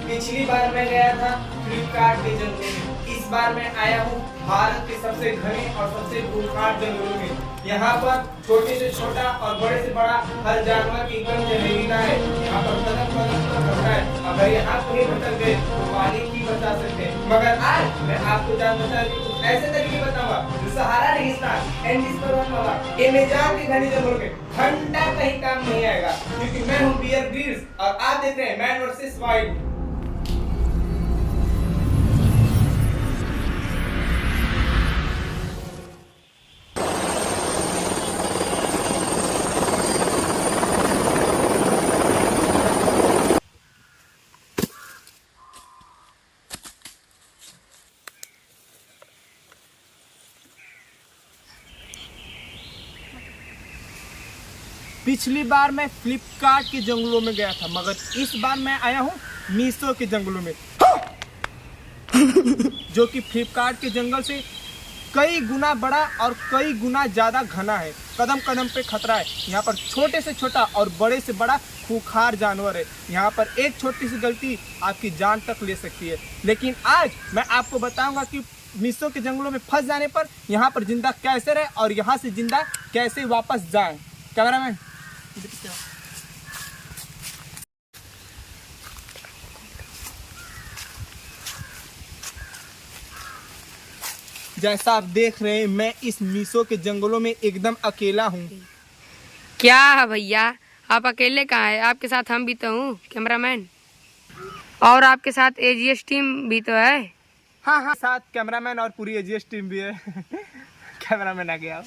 पिछली बार मैं गया था फ्लिपकार्ट के जंगल में, इस बार मैं आया हूँ भारत के सबसे घने और सबसे खूंखार जंगलों में। यहाँ पर छोटे से छोटा और बड़े से बड़ा हर जानवर एकदम जहरीला है। यहाँ पर कदम कदम पर खतरा है। अगर यहाँ कहीं भटक गए तो मालिक ही बचा सकते हैं। मगर आज मैं आपको जान बचा के कुछ ऐसे तरीके बताऊंगा जो सहारा रेगिस्तान, एंडीज पर्वतमाला, अमेज़न के घने जंगलों में घंटा कहीं काम नहीं आएगा, क्योंकि मैं हूँ बियर ग्रिल्स और आप देख रहे हैं मैन वर्सेस वाइल्ड। पिछली बार मैं फ्लिपकार्ट के जंगलों में गया था, मगर इस बार मैं आया हूँ मीशो के जंगलों में जो कि फ्लिपकार्ट के जंगल से कई गुना बड़ा और कई गुना ज़्यादा घना है। कदम कदम पे खतरा है। यहाँ पर छोटे से छोटा और बड़े से बड़ा खूंखार जानवर है। यहाँ पर एक छोटी सी गलती आपकी जान तक ले सकती है। लेकिन आज मैं आपको बताऊंगा कि मीशो के जंगलों में फंस जाने पर यहाँ पर जिंदा कैसे रहे और यहाँ से जिंदा कैसे वापस जाए। कैमरामैन जैसा आप देख रहे हैं, मैं इस मीशो के जंगलों में एकदम अकेला हूँ। क्या है भैया, आप अकेले कहाँ हैं? आपके साथ हम भी तो हूँ कैमरामैन, और आपके साथ एजीएस टीम भी तो है। हाँ हाँ, साथ कैमरामैन और पूरी एजीएस टीम भी है। कैमरामैन आ गया।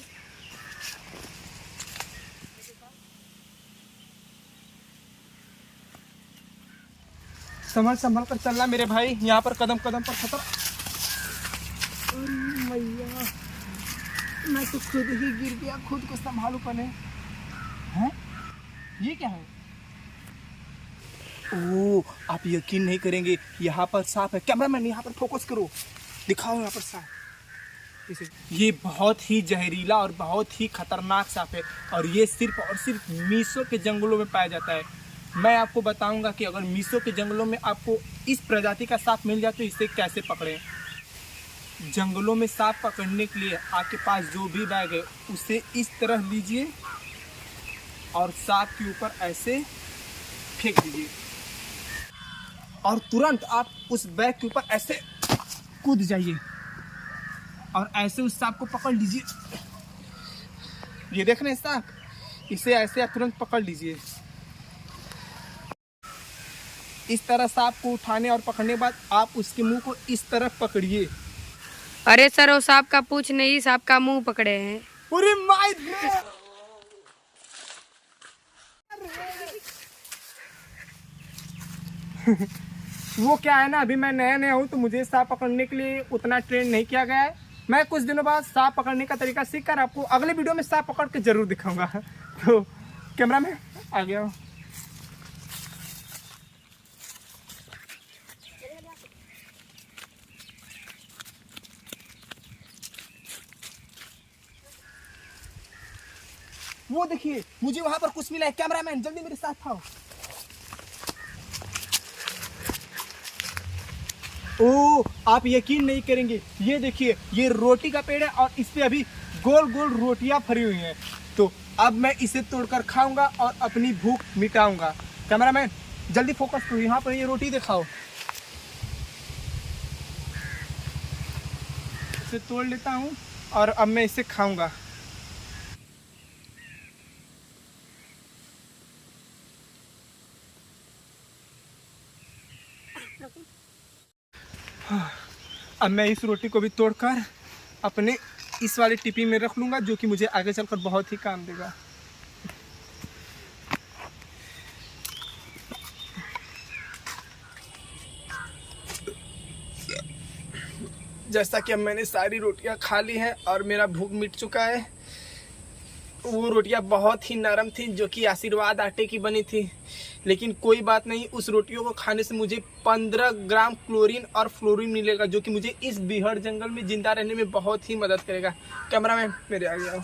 संभल संभल कर चलना मेरे भाई, यहाँ पर कदम कदम पर खतरा। मैया, मैं तो खुद ही गिर गया, खुद को संभालू पने। हैं? ये क्या है? ओह, आप यकीन नहीं करेंगे, यहाँ पर सांप है। कैमरामैन यहाँ पर फोकस करो, दिखाओ यहाँ पर सांप। ये बहुत ही जहरीला और बहुत ही खतरनाक सांप है और ये सिर्फ और सिर्फ मीशो के जंगलों में पाया जाता है। मैं आपको बताऊंगा कि अगर मीशो के जंगलों में आपको इस प्रजाति का सांप मिल जाए तो इसे कैसे पकड़ें। जंगलों में सांप पकड़ने के लिए आपके पास जो भी बैग है उसे इस तरह लीजिए और सांप के ऊपर ऐसे फेंक दीजिए और तुरंत आप उस बैग के ऊपर ऐसे कूद जाइए और ऐसे उस सांप को पकड़ लीजिए। ये देख रहे हैं सांप, इसे ऐसे आप तुरंत पकड़ लीजिए। इस तरह सांप को उठाने और पकड़ने के बाद आप उसके मुंह को इस तरफ पकड़िए। अरे सर, वो सांप का पूंछ नहीं, सांप का मुंह पकड़े हैं। पूरी माई वो क्या है ना, अभी मैं नया नया हूँ तो मुझे सांप पकड़ने के लिए उतना ट्रेन नहीं किया गया है। मैं कुछ दिनों बाद सांप पकड़ने का तरीका सीख कर आपको अगले वीडियो में सांप पकड़ के जरूर दिखाऊंगा। तो कैमरा में आ गया हूँ। वो देखिए, मुझे वहां पर कुछ मिला है। कैमरामैन जल्दी मेरे साथ आओ। ओ, आप यकीन नहीं करेंगे, ये देखिए, ये रोटी का पेड़ है और इस पे अभी गोल गोल रोटियां भरी हुई हैं। तो अब मैं इसे तोड़कर खाऊंगा और अपनी भूख मिटाऊंगा। कैमरामैन जल्दी फोकस करो, यहाँ पर ये रोटी दिखाओ। इसे तोड़ लेता हूँ और अब मैं इसे खाऊंगा। अब मैं इस रोटी को भी तोड़कर अपने इस वाली टिपी में रख लूँगा, जो कि मुझे आगे चलकर बहुत ही काम देगा। जैसा कि अब मैंने सारी रोटियां खा ली हैं और मेरा भूख मिट चुका है। वो रोटियां बहुत ही नरम थी, जो कि आशीर्वाद आटे की बनी थी। लेकिन कोई बात नहीं, उस रोटियों को खाने से मुझे 15 ग्राम क्लोरीन और फ्लोरीन मिलेगा, जो कि मुझे इस बीहड़ जंगल में जिंदा रहने में बहुत ही मदद करेगा। कैमरामैन मेरे आगे आओ।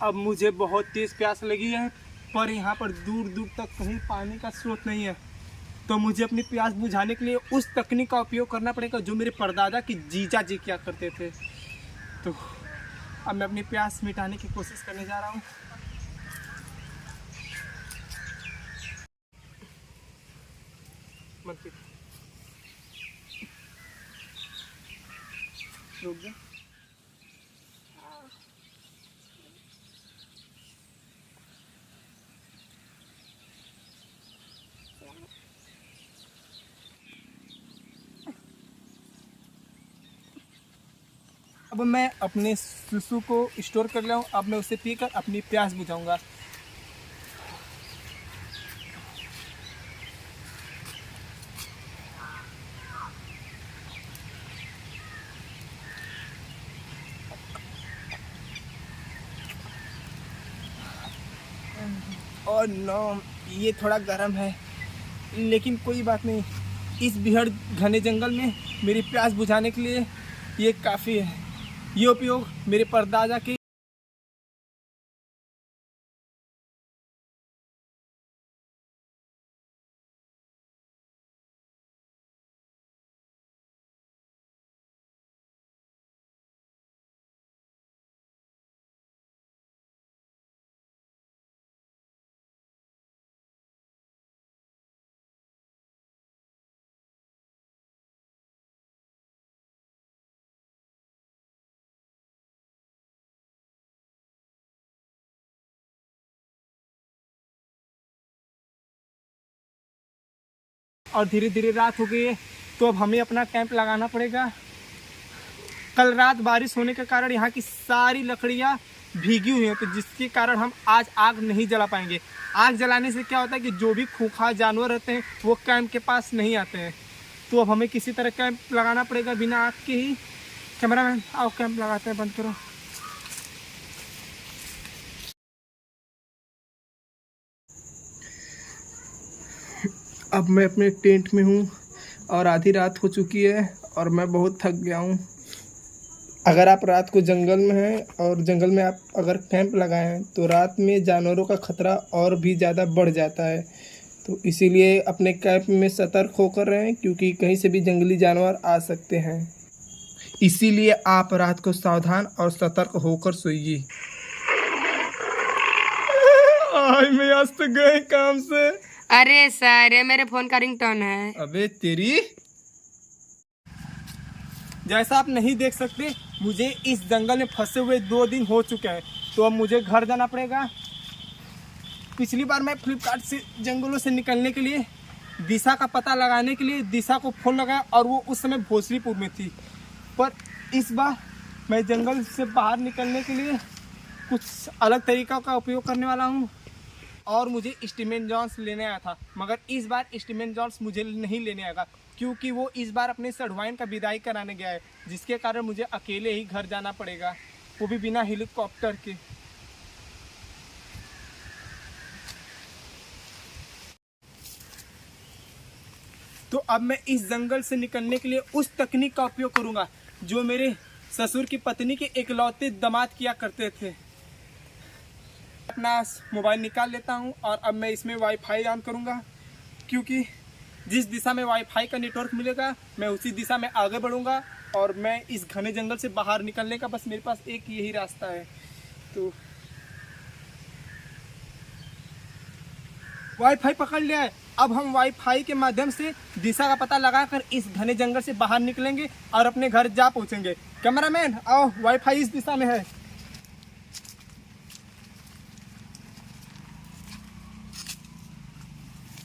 अब मुझे बहुत तेज प्यास लगी है, पर यहाँ पर दूर दूर तक कहीं पानी का स्रोत नहीं है। तो मुझे अपनी प्यास बुझाने के लिए उस तकनीक का उपयोग करना पड़ेगा जो मेरे परदादा की जीजा जी किया करते थे। तो अब मैं अपनी प्यास मिटाने की कोशिश करने जा रहा हूँ। रुक जा। अब मैं अपने सुसु को स्टोर कर लिया हूँ। अब मैं उसे पीकर अपनी प्यास बुझाऊंगा। और नो, ये थोड़ा गर्म है, लेकिन कोई बात नहीं। इस बेहद घने जंगल में मेरी प्यास बुझाने के लिए ये काफ़ी है। ये उपयोग मेरे परदादा के और धीरे धीरे रात हो गई है, तो अब हमें अपना कैंप लगाना पड़ेगा। कल रात बारिश होने के कारण यहाँ की सारी लकड़ियाँ भीगी हुई हैं, तो जिसके कारण हम आज आग नहीं जला पाएंगे। आग जलाने से क्या होता है कि जो भी खूंखार जानवर रहते हैं वो कैंप के पास नहीं आते हैं। तो अब हमें किसी तरह कैंप लगाना पड़ेगा बिना आग के ही। कैमरामैन आओ, कैंप लगाते हैं, बंद करो। अब मैं अपने टेंट में हूँ और आधी रात हो चुकी है और मैं बहुत थक गया हूँ। अगर आप रात को जंगल में हैं और जंगल में आप अगर कैंप लगाए हैं तो रात में जानवरों का खतरा और भी ज़्यादा बढ़ जाता है। तो इसीलिए अपने कैंप में सतर्क होकर रहें, क्योंकि कहीं से भी जंगली जानवर आ सकते हैं। इसीलिए आप रात को सावधान और सतर्क होकर सोइए। मैं आज तो गए काम से। अरे सर, ये मेरे फोन का रिंगटोन है। अबे तेरी, जैसा आप नहीं देख सकते, मुझे इस जंगल में फंसे हुए 2 दिन हो चुके हैं। तो अब मुझे घर जाना पड़ेगा। पिछली बार मैं फ्लिपकार्ट से जंगलों से निकलने के लिए दिशा का पता लगाने के लिए दिशा को फ़ोन लगाया और वो उस समय भोसरीपुर में थी। पर इस बार मैं जंगल से बाहर निकलने के लिए कुछ अलग तरीका का उपयोग करने वाला हूँ। और मुझे स्टीवन जॉन्स लेने आया था, मगर इस बार स्टीवन जॉन्स मुझे नहीं लेने आएगा, क्योंकि वो इस बार अपने सढ़वाइन का विदाई कराने गया है, जिसके कारण मुझे अकेले ही घर जाना पड़ेगा, वो भी बिना हेलीकॉप्टर के। तो अब मैं इस जंगल से निकलने के लिए उस तकनीक का उपयोग करूंगा जो मेरे ससुर की पत्नी के इकलौते दामाद किया करते थे। अपना मोबाइल निकाल लेता हूं और अब मैं इसमें वाईफाई ऑन करूंगा, क्योंकि जिस दिशा में वाईफाई का नेटवर्क मिलेगा मैं उसी दिशा में आगे बढ़ूंगा। और मैं इस घने जंगल से बाहर निकलने का बस मेरे पास एक यही रास्ता है। तो वाईफाई पकड़ लिया है। अब हम वाईफाई के माध्यम से दिशा का पता लगाकर इस घने जंगल से बाहर निकलेंगे और अपने घर जा पहुंचेंगे। कैमरामैन आओ, वाईफाई इस दिशा में है।